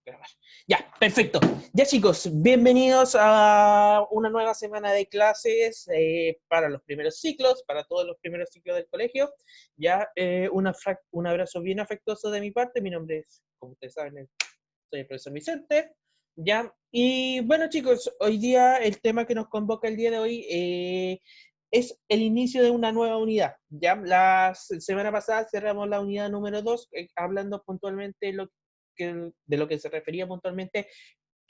grabar. Ya, perfecto. Ya chicos, bienvenidos a una nueva semana de clases para los primeros ciclos, para todos los primeros ciclos del colegio. Ya, un abrazo bien afectuoso de mi parte. Mi nombre es, como ustedes saben, soy el profesor Vicente. Ya, y bueno chicos, hoy día el tema que nos convoca el día de hoy es el inicio de una nueva unidad. Ya, la semana pasada cerramos la unidad número 2, hablando puntualmente de lo que se refería puntualmente,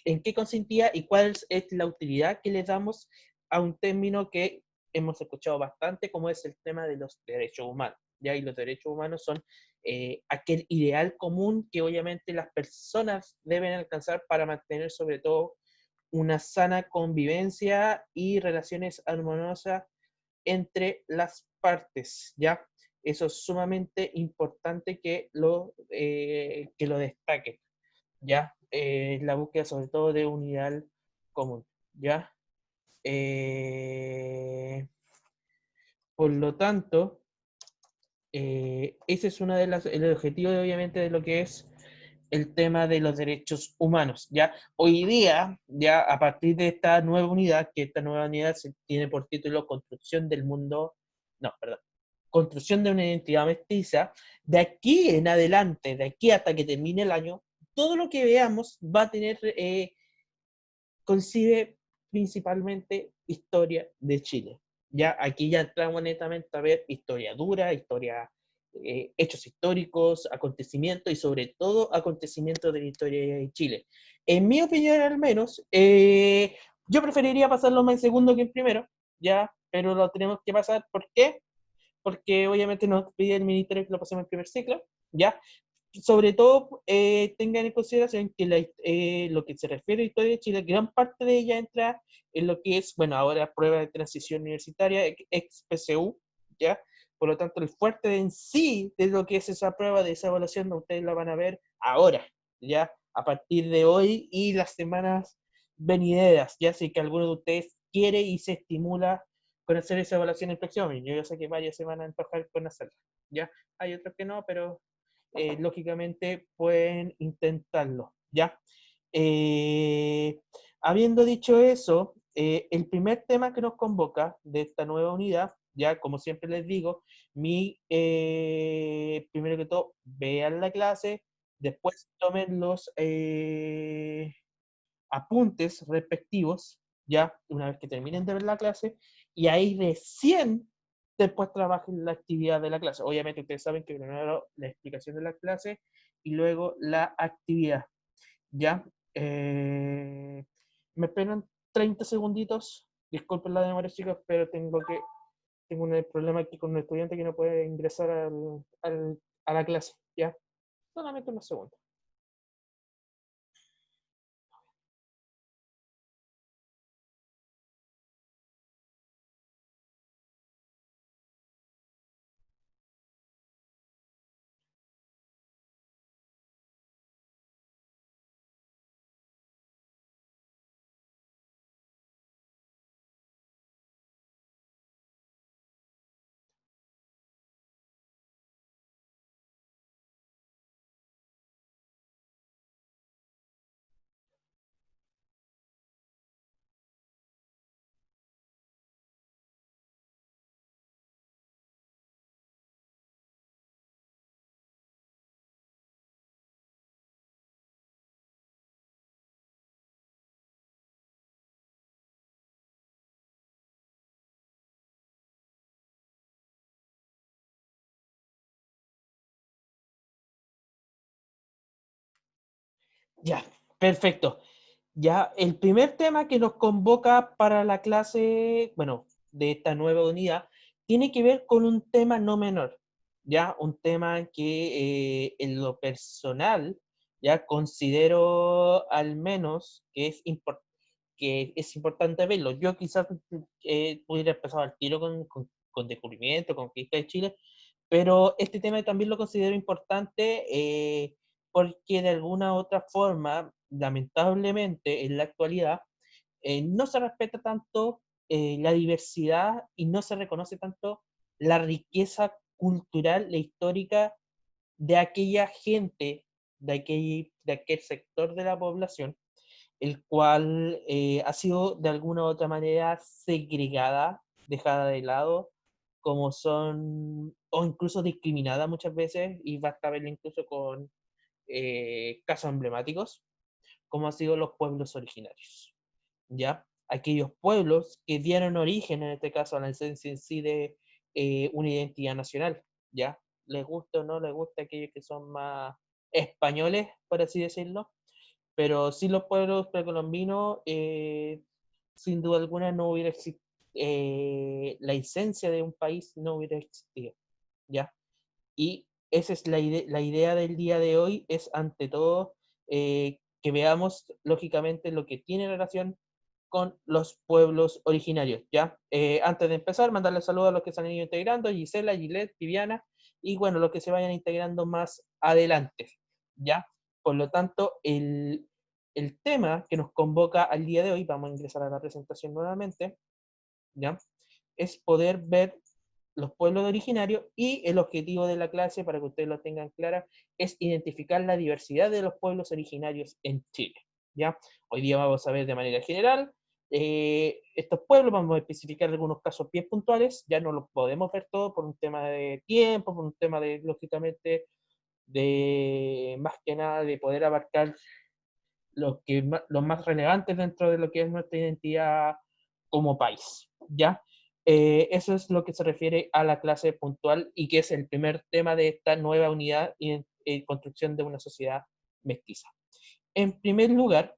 en qué consistía y cuál es la utilidad que le damos a un término que hemos escuchado bastante, como es el tema de los derechos humanos. ¿Ya? Y los derechos humanos son aquel ideal común que obviamente las personas deben alcanzar para mantener sobre todo una sana convivencia y relaciones armoniosas entre las partes, ¿ya? Eso es sumamente importante que lo destaque, ¿ya? La búsqueda sobre todo de unidad común, ¿ya? Eh, por lo tanto, ese es uno de el objetivo de, obviamente de lo que es el tema de los derechos humanos, ¿ya? Hoy día, ya a partir de esta nueva unidad, que esta nueva unidad se tiene por título Construcción del Mundo, no, perdón, Construcción de una Identidad Mestiza, de aquí en adelante, de aquí hasta que termine el año, todo lo que veamos va a tener, concibe principalmente historia de Chile. Ya aquí ya entramos netamente a ver historia dura, hechos históricos, acontecimientos y sobre todo acontecimientos de la historia de Chile. En mi opinión al menos, yo preferiría pasarlo más en segundo que en primero, ya, pero lo tenemos que pasar. ¿Por qué? Porque obviamente nos pide el ministerio que lo pasemos en primer ciclo, ya, sobre todo tengan en consideración que lo que se refiere a historia de Chile, gran parte de ella entra en lo que es, bueno, ahora prueba de transición universitaria, ex PCU, ¿ya? Por lo tanto, el fuerte en sí de lo que es esa prueba, de esa evaluación, ustedes la van a ver ahora, ¿ya? A partir de hoy y las semanas venideras, ya sé que alguno de ustedes quiere y se estimula con hacer esa evaluación en próximo año. Yo sé que varios se van a antojar con hacerla, ¿ya? Hay otros que no, pero lógicamente pueden intentarlo, ¿ya? Eh, Habiendo dicho eso, el primer tema que nos convoca de esta nueva unidad, ya como siempre les digo, primero que todo, vean la clase, después tomen los apuntes respectivos, ya una vez que terminen de ver la clase, y ahí recién después trabajen la actividad de la clase. Obviamente ustedes saben que primero la explicación de la clase y luego la actividad, ¿ya? Me esperan 30 segunditos, disculpen la demora chicos, pero tengo un problema aquí con un estudiante que no puede ingresar a la clase, ¿ya? Solamente unos segundos. Ya, perfecto. Ya, el primer tema que nos convoca para la clase, bueno, de esta nueva unidad, tiene que ver con un tema no menor, ya, un tema que en lo personal, ya considero al menos que es importante verlo. Yo quizás pudiera empezar al tiro con descubrimiento, conquista de Chile, pero este tema también lo considero importante porque de alguna u otra forma, lamentablemente, en la actualidad, no se respeta tanto la diversidad y no se reconoce tanto la riqueza cultural e histórica de aquella gente de aquel sector de la población, el cual ha sido de alguna u otra manera segregada, dejada de lado, como son, o incluso discriminada muchas veces, y basta verlo incluso con casos emblemáticos, como han sido los pueblos originarios, ¿ya? Aquellos pueblos que dieron origen, en este caso, a la esencia en sí de una identidad nacional, ¿ya? Les gusta o no les gusta aquellos que son más españoles, por así decirlo, pero sin los pueblos precolombinos, sin duda alguna no hubiera existido, la esencia de un país no hubiera existido, ¿ya? Y esa es la idea del día de hoy, es ante todo que veamos lógicamente lo que tiene relación con los pueblos originarios, ¿ya? Antes de empezar, mandarle saludos a los que se han ido integrando, Gisela, Gillette, Viviana, y bueno, los que se vayan integrando más adelante, ¿ya? Por lo tanto, el tema que nos convoca al día de hoy, vamos a ingresar a la presentación nuevamente, ¿ya? Es poder ver los pueblos originarios, y el objetivo de la clase, para que ustedes lo tengan clara, es identificar la diversidad de los pueblos originarios en Chile, ¿ya? Hoy día vamos a ver de manera general estos pueblos, vamos a especificar algunos casos bien puntuales, ya no los podemos ver todos por un tema de tiempo, por un tema de, lógicamente, de más que nada de poder abarcar los más relevantes dentro de lo que es nuestra identidad como país, ¿ya? Eso es lo que se refiere a la clase puntual, y que es el primer tema de esta nueva unidad y construcción de una sociedad mestiza. En primer lugar,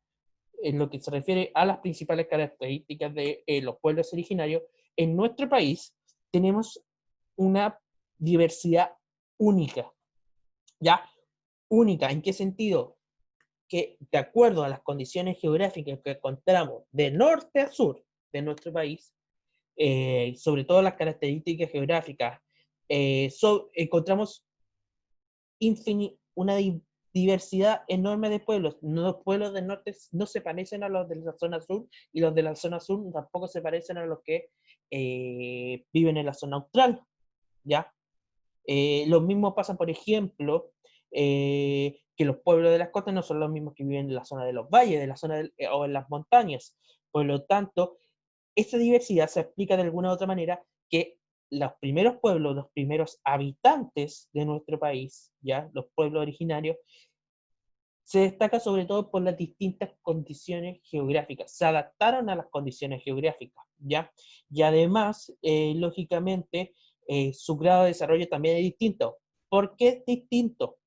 en lo que se refiere a las principales características de los pueblos originarios, en nuestro país tenemos una diversidad única, ¿ya? Única, ¿en qué sentido? Que de acuerdo a las condiciones geográficas que encontramos de norte a sur de nuestro país, sobre todo las características geográficas, encontramos una diversidad enorme de pueblos. Los pueblos del norte no se parecen a los de la zona sur, y los de la zona sur tampoco se parecen a los que viven en la zona austral, ¿ya? Lo mismo pasa, por ejemplo, que los pueblos de las costas no son los mismos que viven en la zona de los valles, de la zona o en las montañas. Por lo tanto, esta diversidad se explica de alguna u otra manera que los primeros pueblos, los primeros habitantes de nuestro país, ya los pueblos originarios, se destaca sobre todo por las distintas condiciones geográficas. Se adaptaron a las condiciones geográficas, ¿ya? Y además, lógicamente, su grado de desarrollo también es distinto. ¿Por qué es distinto?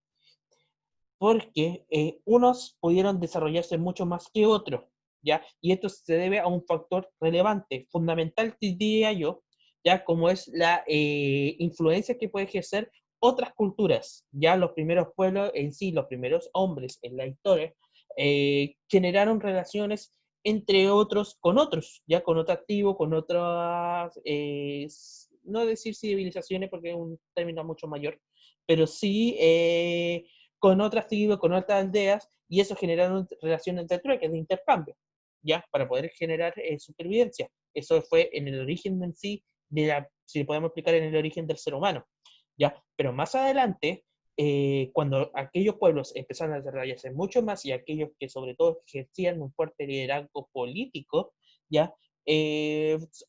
Porque unos pudieron desarrollarse mucho más que otros, ¿ya? Y esto se debe a un factor relevante, fundamental, diría yo, ¿ya? Como es la influencia que puede ejercer otras culturas, ¿ya? Los primeros pueblos en sí, los primeros hombres en la historia, generaron relaciones entre otros con otros, ya con otro activo, con otras, no decir civilizaciones porque es un término mucho mayor, pero sí con otras tribus, con otras aldeas, y eso generaron relaciones de trueques, de intercambio, ¿ya? Para poder generar supervivencia. Eso fue en el origen en sí, si podemos explicar, en el origen del ser humano, ¿ya? Pero más adelante, cuando aquellos pueblos empezaron a desarrollarse mucho más, y aquellos que sobre todo ejercían un fuerte liderazgo político, ¿ya?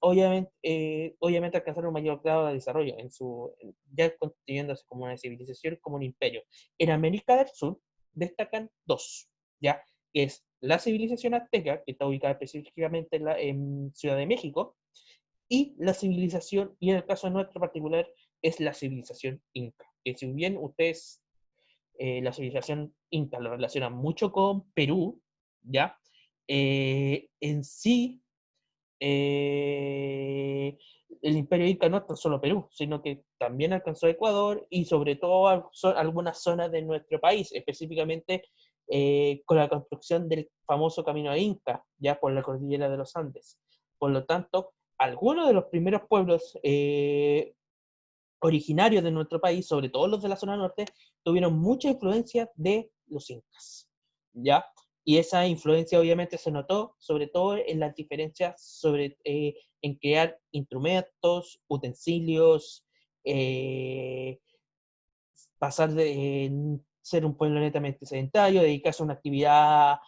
Obviamente alcanzaron un mayor grado de desarrollo ya constituyéndose como una civilización, como un imperio. En América del Sur destacan dos, ¿ya? Que es la civilización azteca, que está ubicada específicamente en Ciudad de México, y la civilización, y en el caso nuestro particular, es la civilización inca. Que si bien ustedes la civilización inca lo relacionan mucho con Perú, ¿ya? En sí, el imperio inca no es solo Perú, sino que también alcanzó Ecuador, y sobre todo algunas zonas de nuestro país, específicamente con la construcción del famoso camino de Inca, ya por la cordillera de los Andes. Por lo tanto, algunos de los primeros pueblos originarios de nuestro país, sobre todo los de la zona norte, tuvieron mucha influencia de los incas, ¿ya? Y esa influencia obviamente se notó sobre todo en las diferencias en crear instrumentos, utensilios, pasar de ser un pueblo netamente sedentario, dedicarse a una actividad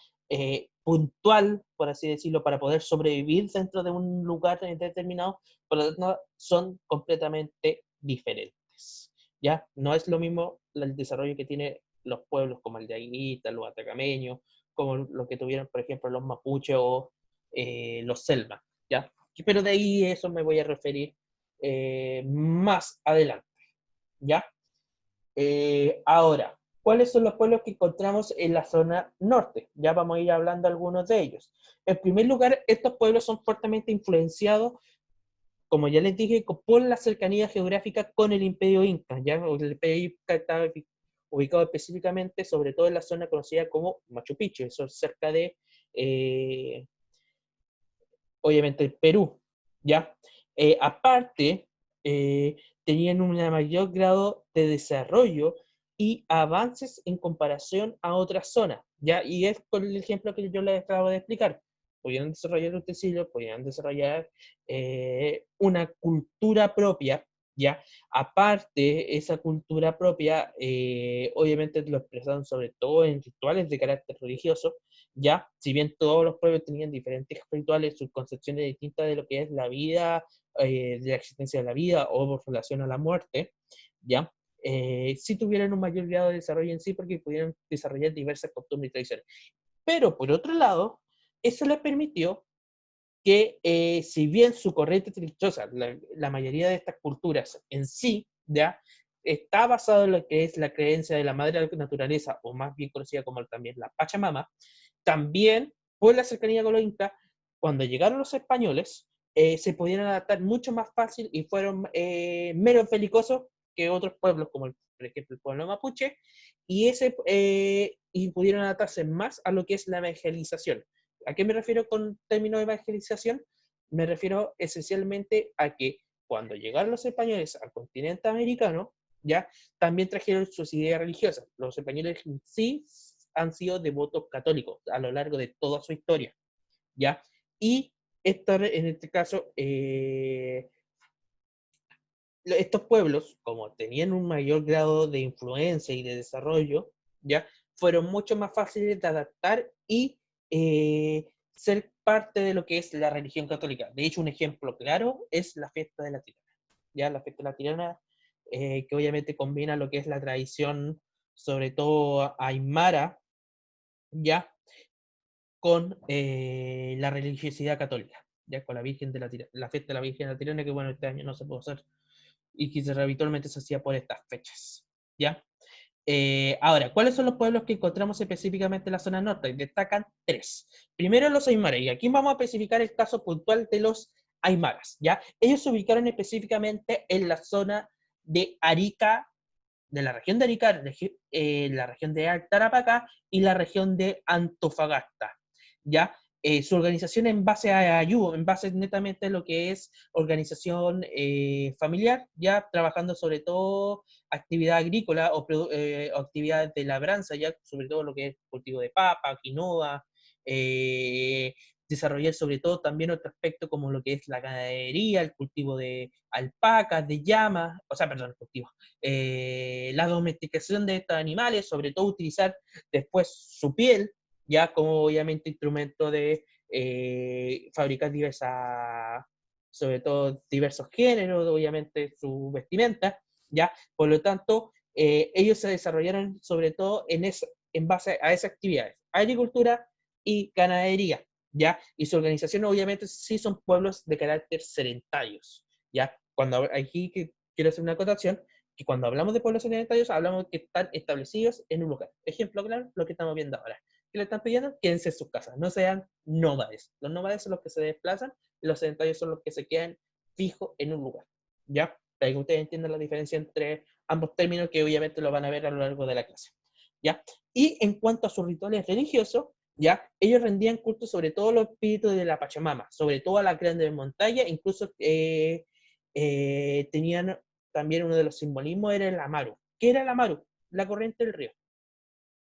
puntual, por así decirlo, para poder sobrevivir dentro de un lugar determinado, por lo tanto, son completamente diferentes. ¿Ya? No es lo mismo el desarrollo que tienen los pueblos como el de Aguilita, los atacameños, como lo que tuvieron, por ejemplo, los mapuches o los selma, ¿ya? Pero de ahí eso me voy a referir más adelante, ¿ya? Ahora, ¿cuáles son los pueblos que encontramos en la zona norte? Ya vamos a ir hablando de algunos de ellos. En primer lugar, estos pueblos son fuertemente influenciados, como ya les dije, por la cercanía geográfica con el Imperio Inca. ¿Ya? El Imperio Inca está ubicado específicamente, sobre todo en la zona conocida como Machu Picchu, eso es cerca de, obviamente, el Perú. ¿Ya? Aparte, eh, tenían un mayor grado de desarrollo y avances en comparación a otras zonas, ¿ya? Y es con el ejemplo que yo les acabo de explicar. Podían desarrollar utensilios, podían desarrollar una cultura propia, ¿ya? Aparte, esa cultura propia, obviamente lo expresaron sobre todo en rituales de carácter religioso, ¿ya? Si bien todos los pueblos tenían diferentes rituales, sus concepciones distintas de lo que es la vida, de la existencia de la vida o por relación a la muerte, ¿ya? Sí tuvieron un mayor grado de desarrollo en sí porque pudieron desarrollar diversas costumbres y tradiciones. Pero por otro lado, eso les permitió que si bien su corriente religiosa, la mayoría de estas culturas en sí, ¿ya? Está basado en lo que es la creencia de la madre naturaleza, o más bien conocida como también la Pachamama, también por la cercanía con los incas, cuando llegaron los españoles, se pudieron adaptar mucho más fácil y fueron menos belicosos que otros pueblos, como por ejemplo el pueblo mapuche, y pudieron adaptarse más a lo que es la evangelización. ¿A qué me refiero con términos de evangelización? Me refiero esencialmente a que cuando llegaron los españoles al continente americano, ¿ya? También trajeron sus ideas religiosas. Los españoles sí han sido devotos católicos a lo largo de toda su historia, ¿ya? Y en este caso, estos pueblos, como tenían un mayor grado de influencia y de desarrollo, ¿ya? Fueron mucho más fáciles de adaptar y ser parte de lo que es la religión católica. De hecho, un ejemplo claro es la fiesta de la Tirana. ¿Ya? La fiesta de la Tirana, que obviamente combina lo que es la tradición, sobre todo aymara, ¿ya? Con la religiosidad católica, ya con la Virgen de la fiesta de la Virgen de la Tirana, que bueno, este año no se puede hacer y que habitualmente se hacía por estas fechas, ¿ya? Ahora, ¿cuáles son los pueblos que encontramos específicamente en la zona norte? Destacan tres. Primero los aymaras, y aquí vamos a especificar el caso puntual de los aymaras, ¿ya? Ellos se ubicaron específicamente en la zona de Arica, de la región de Arica, la región de Tarapacá y la región de Antofagasta, ¿ya? Su organización en base a ayuda, en base netamente a lo que es organización familiar, ya trabajando sobre todo actividad agrícola o actividades de labranza, ya sobre todo lo que es cultivo de papa, quinoa, desarrollar sobre todo también otro aspecto como lo que es la ganadería, el cultivo de alpacas, de llamas, o sea, perdón, el cultivo, la domesticación de estos animales, sobre todo utilizar después su piel, ya como obviamente instrumento de fabricar diversas, sobre todo diversos géneros, obviamente su vestimenta, ya, por lo tanto, ellos se desarrollaron sobre todo en base a esas actividades, agricultura y ganadería, ¿ya? Y su organización obviamente sí son pueblos de carácter sedentarios, ¿ya? Cuando aquí quiero hacer una acotación, que cuando hablamos de pueblos sedentarios hablamos que están establecidos en un lugar. Ejemplo claro, lo que estamos viendo ahora. ¿Qué le están pidiendo? Quédense en sus casas, no sean nómades. Los nómades son los que se desplazan y los sedentarios son los que se quedan fijos en un lugar, ¿ya? Para que ustedes entiendan la diferencia entre ambos términos que obviamente lo van a ver a lo largo de la clase, ¿ya? Y en cuanto a sus rituales religiosos, ¿ya? Ellos rendían culto sobre todo los espíritus de la Pachamama, sobre todo a la grande montaña, incluso tenían también uno de los simbolismos era el Amaru. ¿Qué era el Amaru? La corriente del río,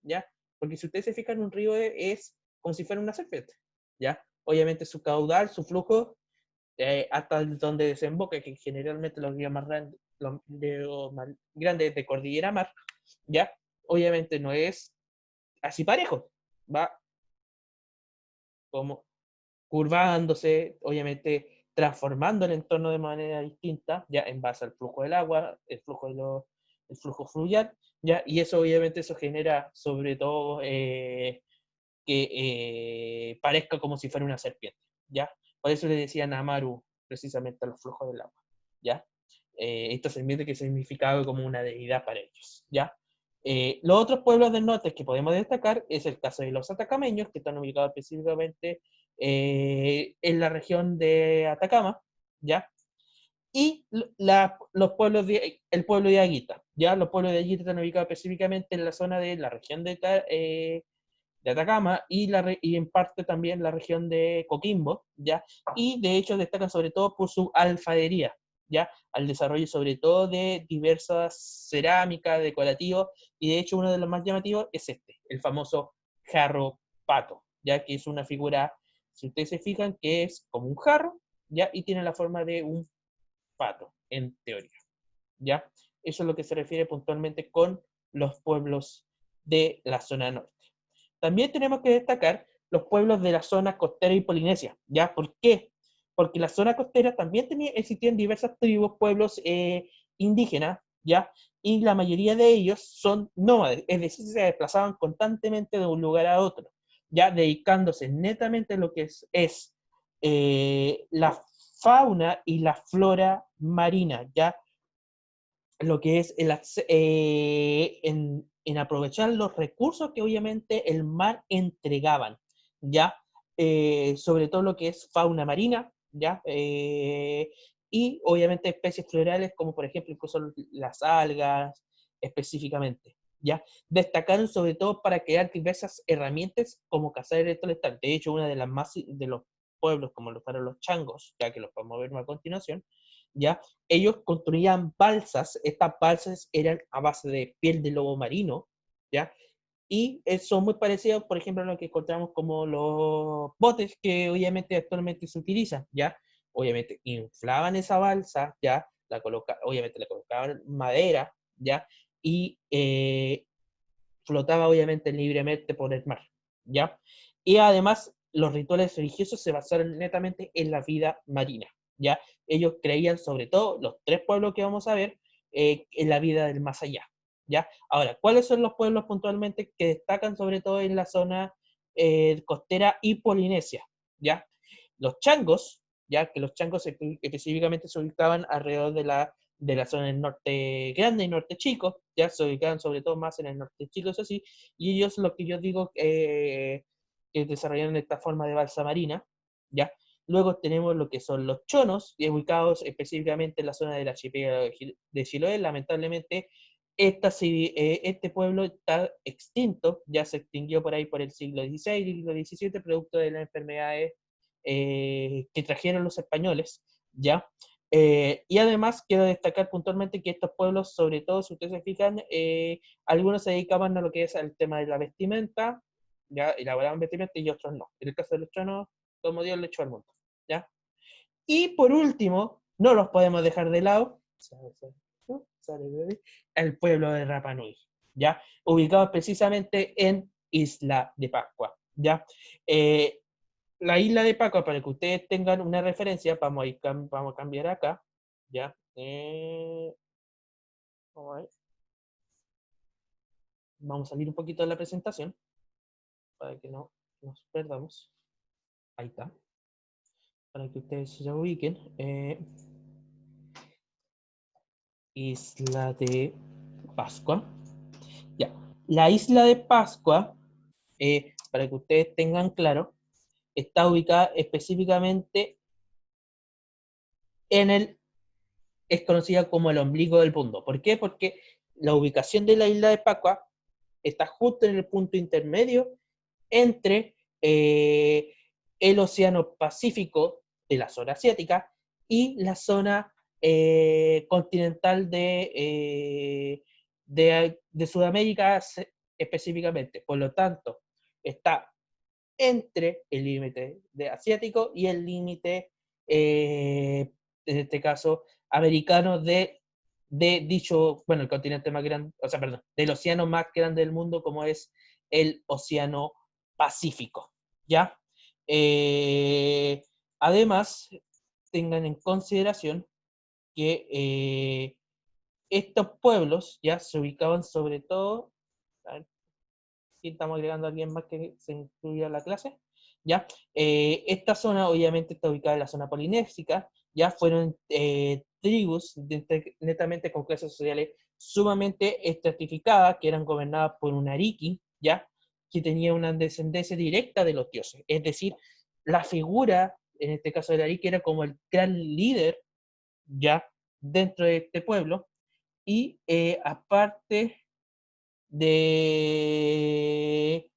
¿ya? Porque si ustedes se fijan, un río es como si fuera una serpiente, ¿ya? Obviamente su caudal, su flujo, hasta donde desemboca, que generalmente los ríos más grandes, los más grandes de Cordillera Mar, ¿ya? obviamente no es así parejo, va como curvándose, obviamente transformando el entorno de manera distinta, ya en base al flujo del agua, el flujo fluvial, ya, y eso obviamente eso genera sobre todo que parezca como si fuera una serpiente, ya. Por eso le decían Amaru precisamente a los flujos del agua, ya. Esta serpiente que significaba como una deidad para ellos, ya. Los otros pueblos del norte que podemos destacar es el caso de los atacameños, que están ubicados específicamente en la región de Atacama, ¿ya? Y los pueblos el pueblo de Aguita, ¿ya? Los pueblos de Aguita están ubicados específicamente en la zona de la región de Atacama y en parte también la región de Coquimbo, ¿ya? Y de hecho destacan sobre todo por su alfarería, ¿ya? Al desarrollo sobre todo de diversas cerámicas, decorativos, y de hecho uno de los más llamativos es este, el famoso jarro pato, ¿ya? Que es una figura, si ustedes se fijan, que es como un jarro, ¿ya? Y tiene la forma de un pato, en teoría, ¿ya? Eso es lo que se refiere puntualmente con los pueblos de la zona norte. También tenemos que destacar los pueblos de la zona costera y polinesia, ¿ya? ¿Por qué? Porque la zona costera también existían diversas tribus, pueblos indígenas, ¿ya? Y la mayoría de ellos son nómades, es decir, se desplazaban constantemente de un lugar a otro, ya dedicándose netamente a lo que la fauna y la flora marina, ¿ya? Lo que es en aprovechar los recursos que obviamente el mar entregaban, ¿ya? Sobre todo lo que es fauna marina, ¿ya? Y obviamente especies florales como por ejemplo incluso las algas específicamente, ¿ya? Destacaron sobre todo para crear diversas herramientas como cazar y recolectar. De hecho, una de las más de los pueblos como lo fueron los changos, ya que los podemos ver a continuación, ¿ya? Ellos construían balsas, estas balsas eran a base de piel de lobo marino, ¿ya? Y son muy parecidos, por ejemplo, a lo que encontramos como los botes que obviamente actualmente se utilizan, ¿ya? Obviamente inflaban esa balsa, ¿ya? Obviamente le colocaban madera, ¿ya? Y flotaba obviamente libremente por el mar, ¿ya? Y además los rituales religiosos se basaron netamente en la vida marina, ¿ya? Ellos creían sobre todo, los tres pueblos que vamos a ver, en la vida del más allá, ¿ya? Ahora, ¿cuáles son los pueblos puntualmente que destacan sobre todo en la zona costera y polinesia, ¿ya? Los changos, ¿ya? Que los changos específicamente se ubicaban alrededor de la zona del norte grande y norte chico, ya se ubicaban sobre todo más en el norte chico, eso sí, y ellos lo que yo digo que desarrollaron esta forma de balsa marina, ya. Luego tenemos lo que son los chonos, ubicados específicamente en la zona del archipiélago de Chiloé. Lamentablemente, este pueblo está extinto, ya se extinguió por ahí por el siglo XVI y siglo XVII, producto de las enfermedades que trajeron los españoles, ¿ya? Y además quiero destacar puntualmente que estos pueblos, sobre todo si ustedes se fijan, algunos se dedicaban a lo que es el tema de la vestimenta, ya elaboraban vestimenta y otros no. En el caso de los chonos, como Dios le echó al mundo, ¿ya? Y por último, no los podemos dejar de lado, el pueblo de Rapa Nui, ¿ya? Ubicado precisamente en Isla de Pascua, ¿ya? La isla de Pascua, para que ustedes tengan una referencia, vamos a cambiar acá, ¿ya? Vamos a salir un poquito de la presentación para que no nos perdamos. Ahí está. Para que ustedes se ubiquen. Isla de Pascua. Ya. La isla de Pascua, para que ustedes tengan claro, está ubicada específicamente en es conocida como el ombligo del mundo. ¿Por qué? Porque la ubicación de la isla de Pascua está justo en el punto intermedio entre el Océano Pacífico de la zona asiática y la zona continental de Sudamérica específicamente. Por lo tanto, está entre el límite asiático y el límite, en este caso, americano de de dicho, bueno, el continente más grande, o sea, perdón, del océano más grande del mundo, como es el Océano Pacífico, ¿ya? Eh, Además, tengan en consideración que estos pueblos ya se ubicaban sobre todo, a ver si estamos agregando a alguien más que se incluya a la clase, ya. Esta zona obviamente está ubicada en la zona polinésica, ya fueron tribus netamente con clases sociales sumamente estratificadas, que eran gobernadas por un Ariki, ya, que tenía una descendencia directa de los dioses, es decir, la figura, en este caso del Ariki, era como el gran líder, ya, dentro de este pueblo, y aparte de,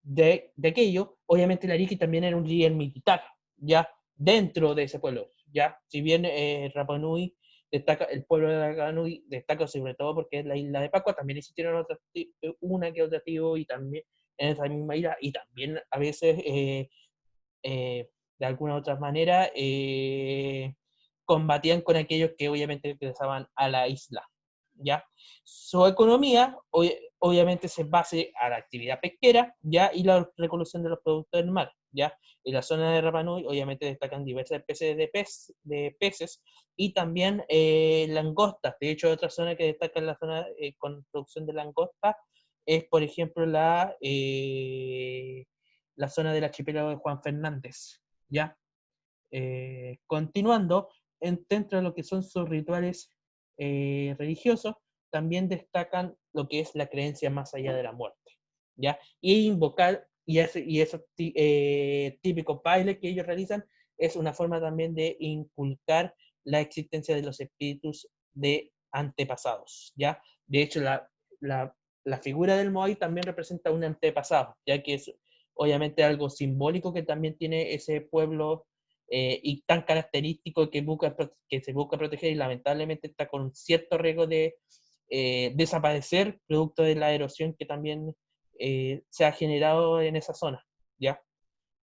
de aquello, obviamente el Ariki también era un líder militar, ya dentro de ese pueblo, ya, si bien Rapa Nui destaca, el pueblo de Rapa Nui destaca sobre todo porque es la isla de Pascua, también existieron otras, una que otra tribu y también en esa misma isla, y también a veces de alguna u otra manera combatían con aquellos que obviamente regresaban a la isla, ¿ya? Su economía obviamente se base a la actividad pesquera, ¿ya? Y la recolección de los productos del mar, ¿ya? En la zona de Rapa Nui obviamente destacan diversas especies de peces y también langostas. De hecho, otra zona que destaca en la zona con producción de langostas es, por ejemplo, la zona del archipiélago de Juan Fernández, ¿ya? Continuando, dentro de lo que son sus rituales religiosos, también destacan lo que es la creencia más allá de la muerte, ¿ya? Y invocar, y esos típicos bailes que ellos realizan, es una forma también de inculcar la existencia de los espíritus de antepasados, ¿ya? De hecho, la, la figura del Moai también representa un antepasado, ya que es obviamente algo simbólico que también tiene ese pueblo y tan característico que se busca proteger y lamentablemente está con cierto riesgo de desaparecer producto de la erosión que también se ha generado en esa zona, ¿ya?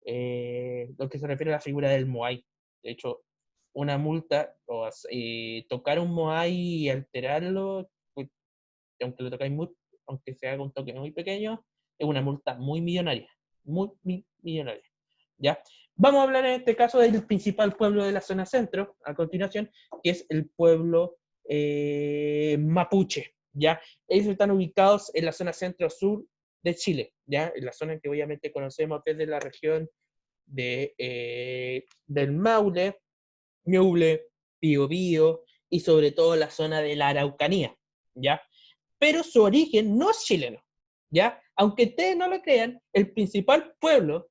Lo que se refiere a la figura del Moai. De hecho, una multa o tocar un Moai y alterarlo, pues, aunque lo tocáis muy, aunque se haga un toque muy pequeño, es una multa muy millonaria, muy millonaria. ¿Ya? Vamos a hablar en este caso del principal pueblo de la zona centro, a continuación, que es el pueblo mapuche, ¿ya? Ellos están ubicados en la zona centro-sur de Chile, ¿ya? En la zona que obviamente conocemos desde la región del Maule, Ñuble, Biobío y sobre todo la zona de la Araucanía, ¿ya? Pero su origen no es chileno, ¿ya? Aunque ustedes no lo crean, el principal pueblo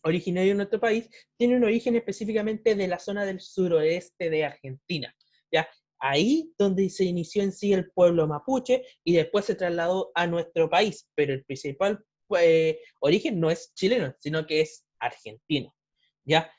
originario de nuestro país tiene un origen específicamente de la zona del suroeste de Argentina, ¿ya? Ahí donde se inició en sí el pueblo mapuche y después se trasladó a nuestro país, pero el principal origen no es chileno, sino que es argentino, ¿ya?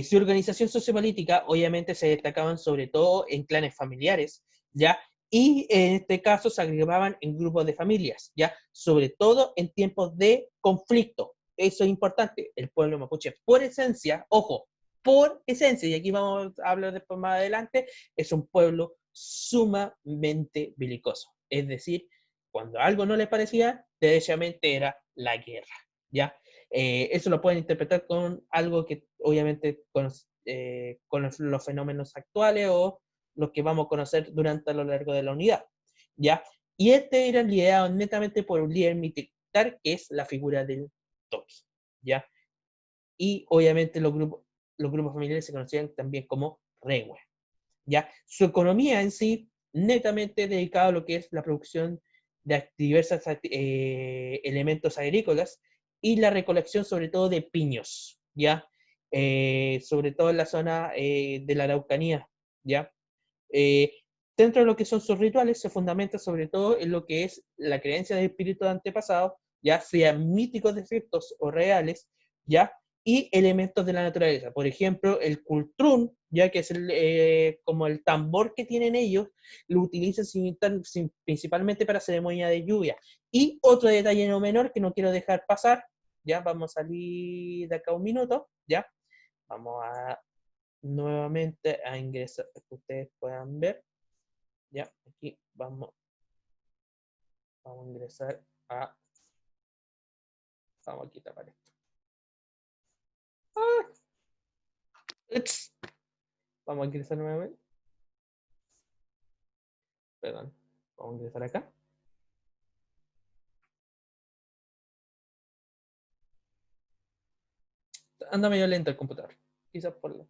Su organización sociopolítica obviamente se destacaban sobre todo en clanes familiares, ¿ya? Y en este caso se agrupaban en grupos de familias, ¿ya? Sobre todo en tiempos de conflicto. Eso es importante. El pueblo mapuche, por esencia, ojo, por esencia, y aquí vamos a hablar después más adelante, es un pueblo sumamente belicoso. Es decir, cuando algo no le parecía, derechamente era la guerra, ¿ya? Eso lo pueden interpretar con algo que obviamente con los fenómenos actuales o los que vamos a conocer durante a lo largo de la unidad, ¿ya? Y este era liderado netamente por un líder militar que es la figura del Toki, ¿ya? Y obviamente los grupos familiares se conocían también como Rewe, ¿ya? Su economía en sí, netamente dedicada a lo que es la producción de diversos elementos agrícolas y la recolección sobre todo de piños, ¿ya? Sobre todo en la zona de la Araucanía, ¿ya? Eh, Dentro de lo que son sus rituales se fundamenta sobre todo en lo que es la creencia del espíritu de antepasados, ya sean míticos de efectos o reales, ya, y elementos de la naturaleza. Por ejemplo, el cultrún, ya que es como el tambor que tienen ellos, lo utilizan principalmente para ceremonia de lluvia. Y otro detalle no menor que no quiero dejar pasar, ya vamos a salir de acá un minuto, ya, vamos a nuevamente a ingresar para que ustedes puedan ver. Ya, aquí vamos a ingresar a, vamos a quitar esto. ¡Ah! Vamos a ingresar nuevamente. Perdón, vamos a ingresar acá. Anda medio lento el computador. Quizás por lo...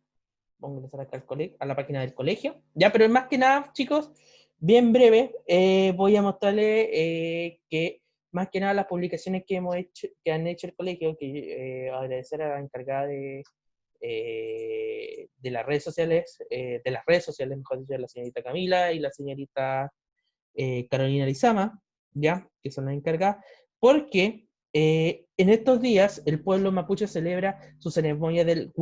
Vamos a ingresar acá a la página del colegio. Ya, pero más que nada, chicos, bien breve, voy a mostrarles que más que nada las publicaciones que hemos hecho, que han hecho el colegio, que agradecer a la encargada de las redes sociales, mejor dicho, la señorita Camila y la señorita Carolina Lizama, ya, que son las encargadas, porque en estos días el pueblo mapuche celebra su ceremonia del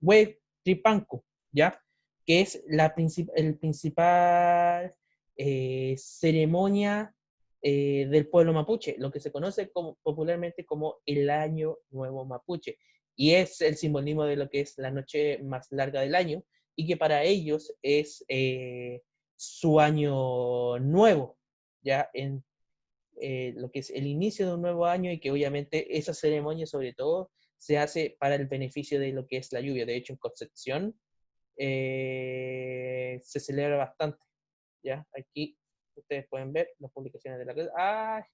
Huitripancu, ya, que es el principal ceremonia del pueblo mapuche, lo que se conoce popularmente como el Año Nuevo Mapuche, y es el simbolismo de lo que es la noche más larga del año, y que para ellos es su año nuevo, ya en lo que es el inicio de un nuevo año, y que obviamente esa ceremonia sobre todo se hace para el beneficio de lo que es la lluvia. De hecho, en Concepción se celebra bastante, ¿ya? Aquí ustedes pueden ver las publicaciones de la clase. ¡Ah!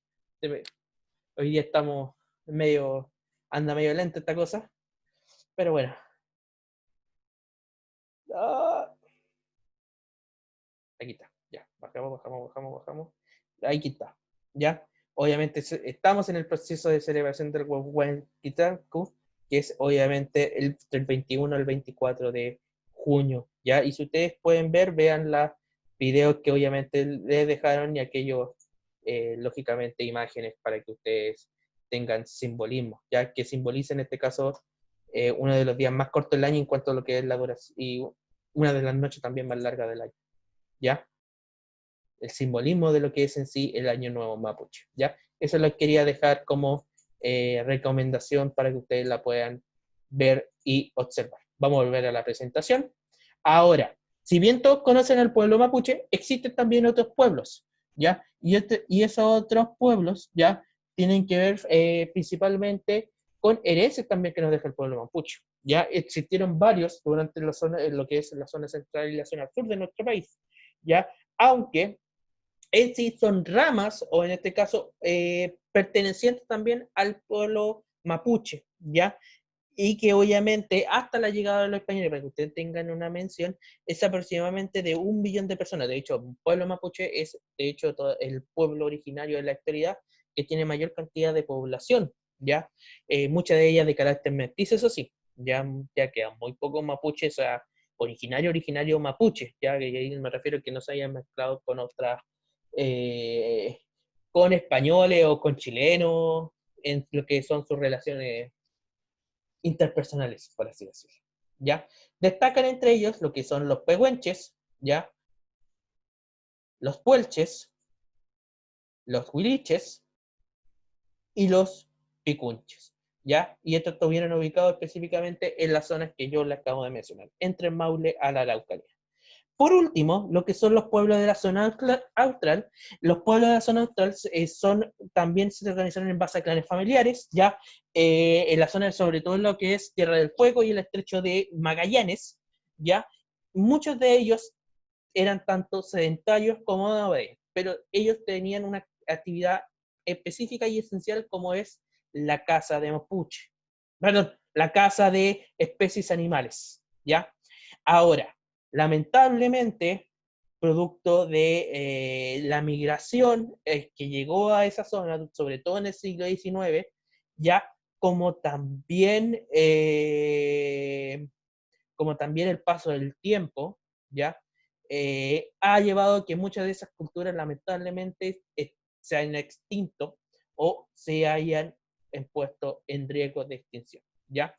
Hoy día estamos medio, anda medio lento esta cosa, pero bueno. ¡Ah! Aquí está, ya, bajamos. Aquí está, ya. Obviamente estamos en el proceso de celebración del Huayhuapitancu, que es obviamente el 21 al 24 de junio, ya. Y si ustedes pueden ver, vean los videos que obviamente les dejaron y aquellos, lógicamente, imágenes para que ustedes tengan simbolismo, ya que simboliza en este caso uno de los días más cortos del año en cuanto a lo que es la duración y una de las noches también más largas del año. ¿Ya? El simbolismo de lo que es en sí el Año Nuevo Mapuche, ¿ya? Eso lo quería dejar como recomendación para que ustedes la puedan ver y observar. Vamos a volver a la presentación. Ahora, si bien todos conocen al pueblo mapuche, existen también otros pueblos, ¿ya? Y esos otros pueblos, ¿ya? Tienen que ver principalmente con herencias también que nos deja el pueblo mapuche. Ya existieron varios durante la zona, lo que es la zona central y la zona sur de nuestro país, ¿ya? Aunque en sí son ramas, o en este caso, pertenecientes también al pueblo mapuche, ¿ya? Y que obviamente hasta la llegada de los españoles, para que ustedes tengan una mención, es aproximadamente de 1 billón de personas. De hecho, el pueblo mapuche es, de hecho, todo el pueblo originario de la actualidad que tiene mayor cantidad de población, ¿ya? Muchas de ellas de carácter mestizo, eso sí, ya quedan muy pocos mapuches, o sea, originario mapuche, ya que ahí me refiero a que no se hayan mezclado con otras eh, con españoles o con chilenos en lo que son sus relaciones interpersonales, por así decirlo. ¿Ya? Destacan entre ellos lo que son los pehuenches, ¿ya? Los puelches, los huiliches y los picunches, ¿ya? Y estos estuvieron ubicados específicamente en las zonas que yo les acabo de mencionar, entre Maule a la Araucanía. Por último, lo que son los pueblos de la zona austral, los pueblos de la zona austral también se organizaron en base a clanes familiares, ya en la zona, sobre todo en lo que es Tierra del Fuego y el estrecho de Magallanes, ya muchos de ellos eran tanto sedentarios como nómades, pero ellos tenían una actividad específica y esencial como es la caza de mapuche, perdón, la caza de especies animales, ¿ya? Ahora, lamentablemente, producto de la migración que llegó a esa zona, sobre todo en el siglo XIX, ya como también, como también el paso del tiempo, ya ha llevado a que muchas de esas culturas lamentablemente se hayan extinto o se hayan puesto en riesgo de extinción, ¿ya?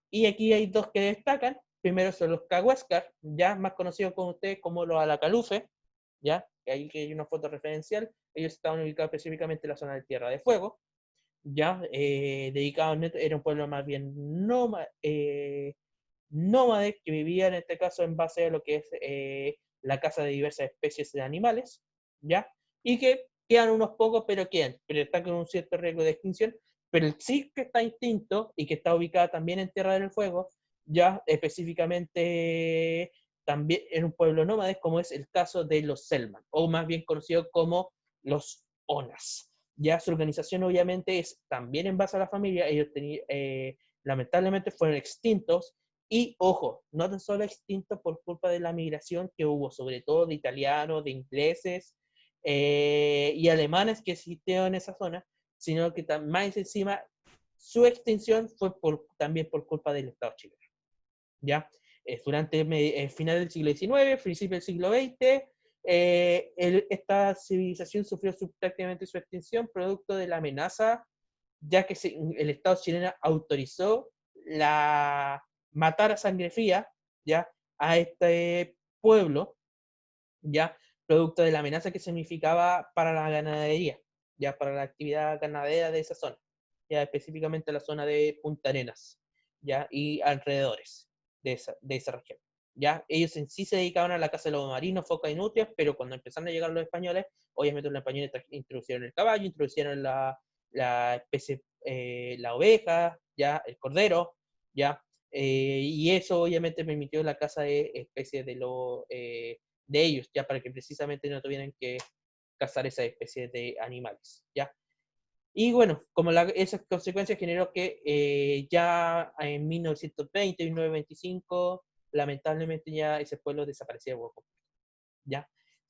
Y aquí hay dos que destacan. Primero son los Cahuéscar, ya más conocidos como ustedes como los Alacalufe, ya, que ahí que hay una foto referencial. Ellos estaban ubicados específicamente en la zona de Tierra de Fuego, ya, dedicados, era un pueblo más bien nómades que vivían en este caso en base a lo que es la caza de diversas especies de animales, ¿ya? Y que quedan unos pocos, pero quedan, pero están con un cierto riesgo de extinción, pero sí que está extinto y que está ubicada también en Tierra del Fuego, ya específicamente también en un pueblo nómade, como es el caso de los Selman, o más bien conocido como los Onas. Ya su organización obviamente es también en base a la familia, ellos lamentablemente fueron extintos, y ojo, no tan solo extintos por culpa de la migración que hubo, sobre todo de italianos, de ingleses y alemanes que existieron en esa zona, sino que más encima su extinción fue también por culpa del Estado chileno. ¿Ya? Durante el final del siglo XIX, principio del siglo XX, esta civilización sufrió prácticamente su extinción producto de la amenaza, ya que el Estado chileno autorizó matar a sangre fría, ¿ya? A este pueblo, ¿ya? Producto de la amenaza que significaba para la ganadería, ¿ya? Para la actividad ganadera de esa zona, ya específicamente la zona de Punta Arenas, ¿ya? Y alrededores de esa región. ¿Ya? Ellos en sí se dedicaban a la caza de lobos marinos, focas y nutrias, pero cuando empezaron a llegar los españoles, obviamente los españoles introducieron el caballo, introducieron la especie, la oveja, ¿ya? El cordero, ¿ya? Y eso obviamente permitió la caza de especies de ellos, ya para que precisamente no tuvieran que cazar esas especies de animales, ¿ya? Y bueno, como esas consecuencias generó que ya en 1920, 1925, lamentablemente ya ese pueblo desaparecía por completo, ¿ya?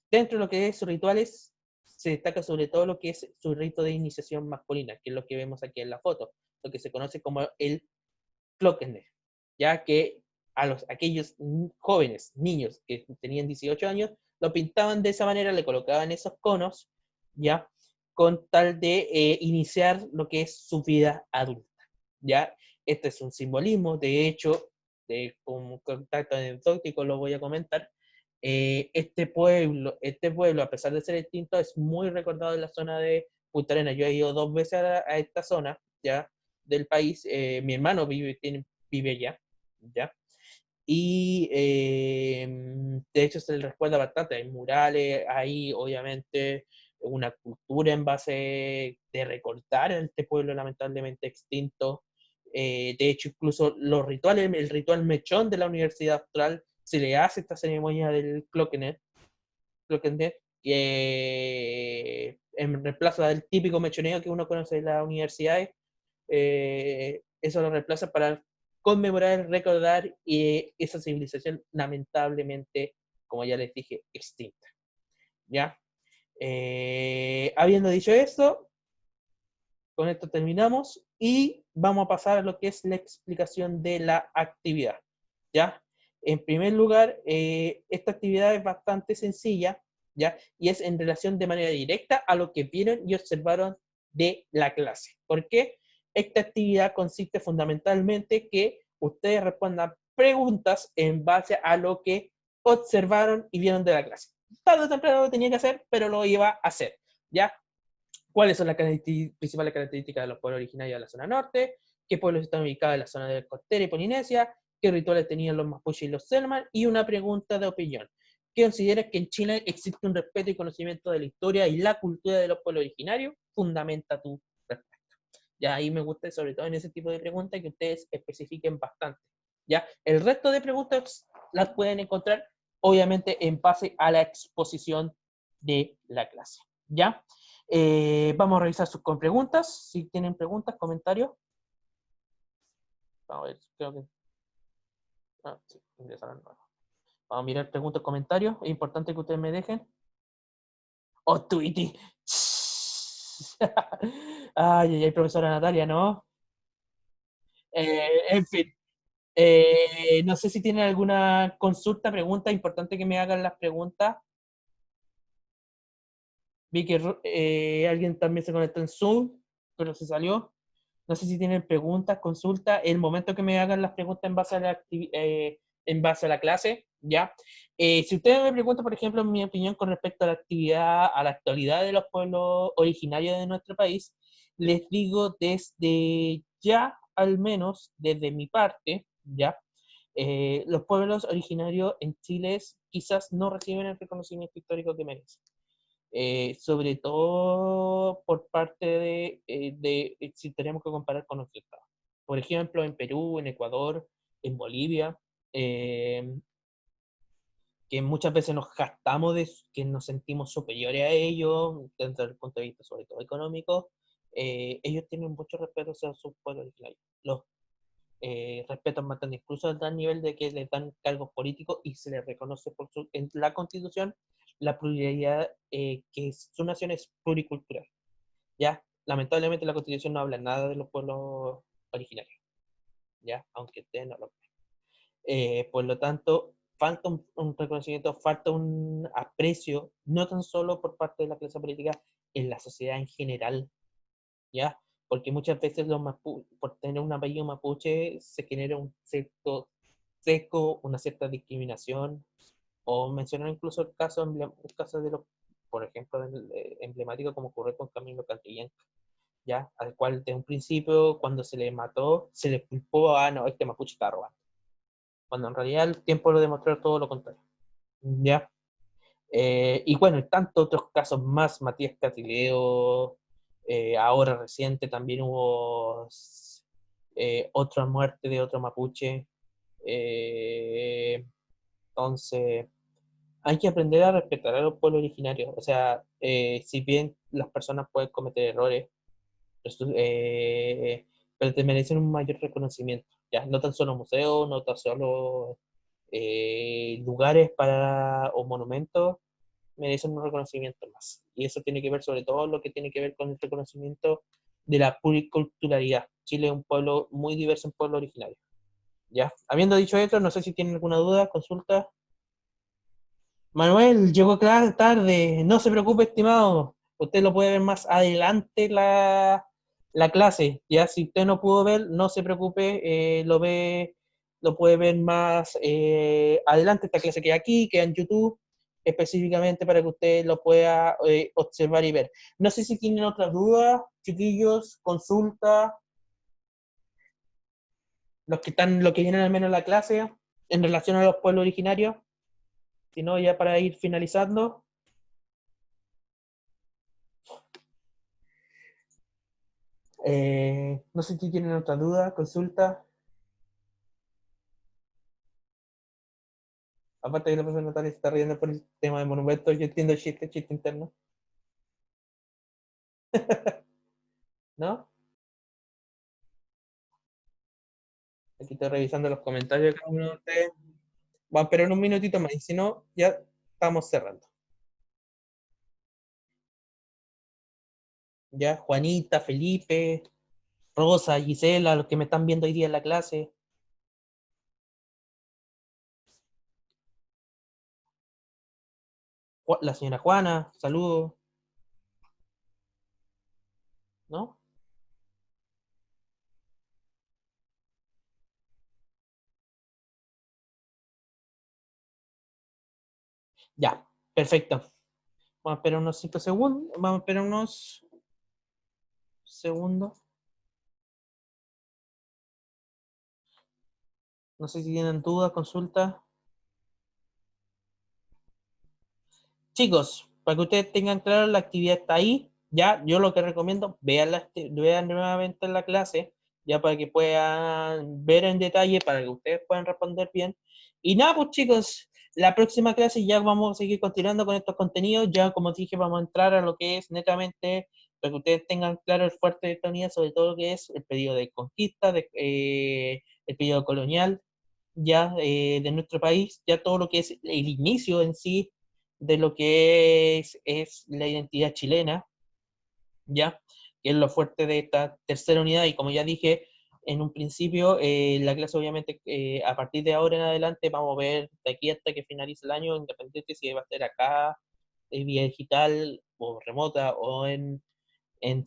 Dentro de lo que es sus rituales, se destaca sobre todo lo que es su rito de iniciación masculina, que es lo que vemos aquí en la foto, lo que se conoce como el Clockner, ya que aquellos jóvenes, niños que tenían 18 años, lo pintaban de esa manera, le colocaban esos conos, ya, con tal de iniciar lo que es su vida adulta, ya. Este es un simbolismo, de hecho, como contacto anecdótico lo voy a comentar. Este pueblo, a pesar de ser extinto, es muy recordado en la zona de Punta Arenas. Yo he ido 2 veces a esta zona, ya, del país. Mi hermano vive allá, ¿ya? Y de hecho se le recuerda bastante. Hay murales, hay obviamente una cultura en base de recortar en este pueblo lamentablemente extinto. De hecho, incluso los rituales, el ritual mechón de la Universidad Austral, se le hace esta ceremonia del Clockenet, que en reemplazo del típico mechoneo que uno conoce de las universidades, eso lo reemplaza para conmemorar, recordar esa civilización lamentablemente, como ya les dije, extinta. ¿Ya? Habiendo dicho esto, con esto terminamos y vamos a pasar a lo que es la explicación de la actividad. ¿Ya? En primer lugar, esta actividad es bastante sencilla, ¿ya? Y es en relación de manera directa a lo que vieron y observaron de la clase. ¿Por qué? Esta actividad consiste fundamentalmente que ustedes respondan preguntas en base a lo que observaron y vieron de la clase. Tarde o temprano lo tenía que hacer, pero lo iba a hacer, ¿ya? ¿Cuáles son las principales características de los pueblos originarios de la zona norte? ¿Qué pueblos están ubicados en la zona de costera y Polinesia? ¿Qué rituales tenían los mapuches y los selman? Y una pregunta de opinión. ¿Qué consideras que en Chile existe un respeto y conocimiento de la historia y la cultura de los pueblos originarios? Fundamenta tu respuesta. Ya ahí me gusta, sobre todo en ese tipo de preguntas, que ustedes especifiquen bastante. ¿Ya? El resto de preguntas las pueden encontrar, obviamente, en base a la exposición de la clase. ¿Ya? Vamos a revisar sus con preguntas. Si tienen preguntas, comentarios. Vamos a ver, creo que. Ah, sí, ingresaron nuevos. Vamos a mirar preguntas, comentarios. Es importante que ustedes me dejen. ¡Oh, Tweety! Ay, ay, ay, profesora Natalia, ¿no? En fin. No sé si tienen alguna consulta, pregunta. Importante que me hagan las preguntas. Vi que alguien también se conectó en Zoom, pero se salió. No sé si tienen preguntas, consultas. El momento que me hagan las preguntas en base a la clase, ¿ya? Si ustedes me preguntan, por ejemplo, mi opinión con respecto a la actividad, a la actualidad de los pueblos originarios de nuestro país, les digo desde ya, al menos desde mi parte, ¿ya? los pueblos originarios en Chile quizás no reciben el reconocimiento histórico que merecen. Sobre todo por parte si tenemos que comparar con nuestro Estado. Por ejemplo, en Perú, en Ecuador, en Bolivia, eh, que muchas veces nos jactamos de que nos sentimos superiores a ellos, desde el punto de vista sobre todo económico, ellos tienen mucho respeto hacia sus pueblos originarios. Los respetan bastante, incluso al tal nivel de que les dan cargos políticos y se les reconoce en la Constitución la pluralidad, que su nación es pluricultural. ¿Ya? Lamentablemente la Constitución no habla nada de los pueblos originarios, ¿ya? Aunque ustedes no lo crean. Por lo tanto, falta un reconocimiento, falta un aprecio, no tan solo por parte de la clase política, en la sociedad en general, ¿ya? Porque muchas veces por tener un apellido mapuche se genera un cierto sesgo, una cierta discriminación, o mencionar incluso el caso de los, por ejemplo, emblemático como ocurrió con Camilo Catrillanca, ¿ya? Al cual de un principio, cuando se le mató, se le culpó a, no, este mapuche está robando, cuando en realidad el tiempo lo demostró todo lo contrario, ¿ya? Y bueno, tantos otros casos más, Matías Catileo, ahora reciente también hubo otra muerte de otro mapuche. Entonces, hay que aprender a respetar a los pueblos originarios. O sea, si bien las personas pueden cometer errores, eh, pero te merecen un mayor reconocimiento. ¿Ya? No tan solo museos, no tan solo lugares o monumentos, merecen un reconocimiento más. Y eso tiene que ver sobre todo lo que tiene que ver con el reconocimiento de la pluriculturalidad. Chile es un pueblo muy diverso, un pueblo originario. ¿Ya? Habiendo dicho esto, no sé si tienen alguna duda, consulta. Manuel, llegó tarde. No se preocupe, estimado. Usted lo puede ver más adelante la clase. Ya, si usted no pudo ver, no se preocupe, lo puede ver más adelante. Esta clase queda aquí, queda en YouTube, específicamente para que usted lo pueda observar y ver. No sé si tienen otras dudas, chiquillos, consulta, los que vienen al menos a la clase en relación a los pueblos originarios. Si no, ya para ir finalizando. No sé si tienen otra duda, consulta. Aparte que la persona Natalia se está riendo por el tema de monumentos, yo entiendo el chiste interno. ¿No? Aquí estoy revisando los comentarios de cada uno de ustedes. Vamos a esperar un minutito más y si no, ya estamos cerrando. Ya, Juanita, Felipe, Rosa, Gisela, los que me están viendo hoy día en la clase. La señora Juana, saludos. ¿No? Ya, perfecto. Vamos a esperar unos 5 segundos. Vamos a esperar unos segundos. No sé si tienen dudas, consultas. Chicos, para que ustedes tengan claro, la actividad está ahí. Ya, yo lo que recomiendo, vean nuevamente la clase, ya para que puedan ver en detalle, para que ustedes puedan responder bien. Y nada, pues chicos, la próxima clase ya vamos a seguir continuando con estos contenidos. Ya, como dije, vamos a entrar a lo que es netamente, para que ustedes tengan claro el fuerte de esta unidad, sobre todo lo que es el periodo de conquista, el periodo colonial, ya de nuestro país, ya todo lo que es el inicio en sí de lo que es la identidad chilena, ¿ya? Que es lo fuerte de esta tercera unidad. Y como ya dije en un principio, la clase obviamente a partir de ahora en adelante vamos a ver de aquí hasta que finalice el año, independiente si va a ser acá, vía digital o remota o en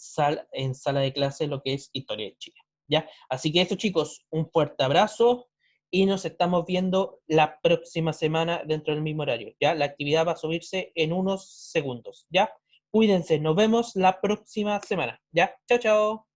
sala de clase, lo que es Historia de Chile. ¿Ya? Así que eso, chicos, un fuerte abrazo y nos estamos viendo la próxima semana dentro del mismo horario. ¿Ya? La actividad va a subirse en unos segundos. ¿Ya? Cuídense, nos vemos la próxima semana. ¿Ya? Chao, chao.